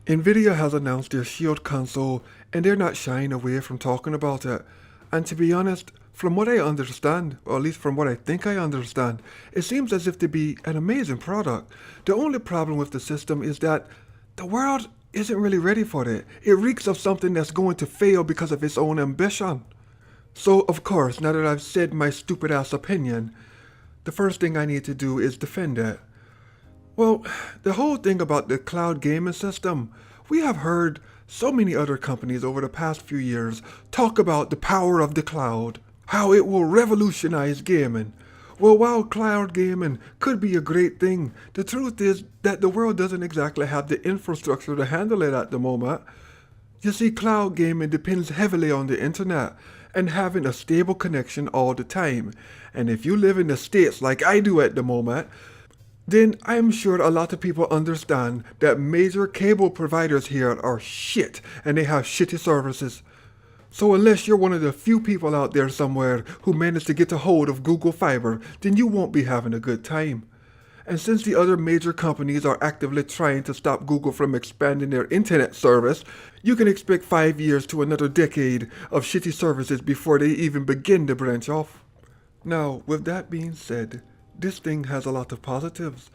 NVIDIA has announced their Shield console and they're not shying away from talking about it. And to be honest, from what I understand, or at least from what I think I understand, it seems as if to be an amazing product. The only problem with the system is that the world isn't really ready for it. It reeks of something that's going to fail because of its own ambition. So, of course, now that I've said my stupid ass opinion, the first thing I need to do is defend it. Well, the whole thing about the cloud gaming system, we have heard so many other companies over the past few years talk about the power of the cloud, how it will revolutionize gaming. Well, while cloud gaming could be a great thing, the truth is that the world doesn't exactly have the infrastructure to handle it at the moment. You see, cloud gaming depends heavily on the internet and having a stable connection all the time. And if you live in the States like I do at the moment, then I'm sure a lot of people understand that major cable providers here are shit and they have shitty services. So unless you're one of the few people out there somewhere who managed to get a hold of Google Fiber, then you won't be having a good time. And since the other major companies are actively trying to stop Google from expanding their internet service, you can expect 5 years to another decade of shitty services before they even begin to branch off. Now, with that being said, this thing has a lot of positives,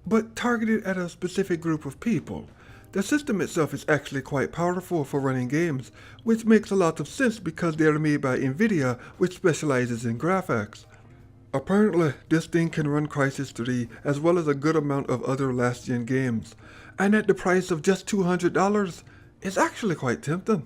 but targeted at a specific group of people. The system itself is actually quite powerful for running games, which makes a lot of sense because they are made by NVIDIA, which specializes in graphics. Apparently, this thing can run Crysis 3 as well as a good amount of other last-gen games, and at the price of just $200, it's actually quite tempting.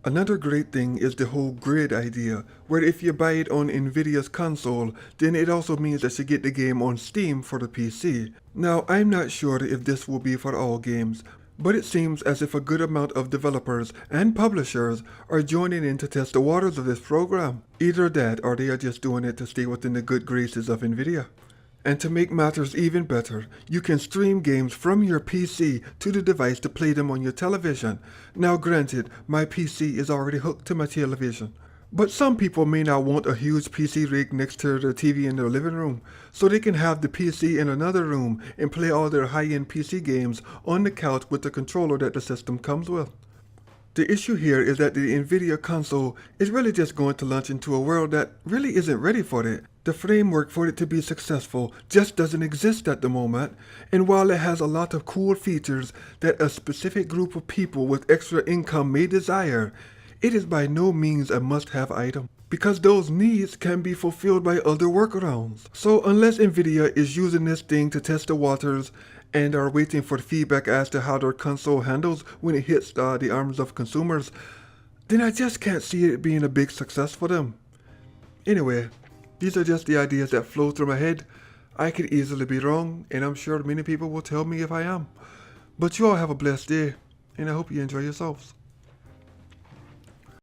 Another great thing is the whole grid idea, where if you buy it on NVIDIA's console, then it also means that you get the game on Steam for the PC. Now, I'm not sure if this will be for all games, but it seems as if a good amount of developers and publishers are joining in to test the waters of this program. Either that or they are just doing it to stay within the good graces of NVIDIA. And to make matters even better, you can stream games from your PC to the device to play them on your television. Now granted, my PC is already hooked to my television. But some people may not want a huge PC rig next to their TV in their living room, so they can have the PC in another room and play all their high-end PC games on the couch with the controller that the system comes with. The issue here is that the NVIDIA console is really just going to launch into a world that really isn't ready for it. The framework for it to be successful just doesn't exist at the moment, and while it has a lot of cool features that a specific group of people with extra income may desire, it is by no means a must-have item, because those needs can be fulfilled by other workarounds. So unless NVIDIA is using this thing to test the waters and are waiting for feedback as to how their console handles when it hits the arms of consumers, then I just can't see it being a big success for them. Anyway, these are just the ideas that flow through my head. I could easily be wrong, and I'm sure many people will tell me if I am. But you all have a blessed day, and I hope you enjoy yourselves.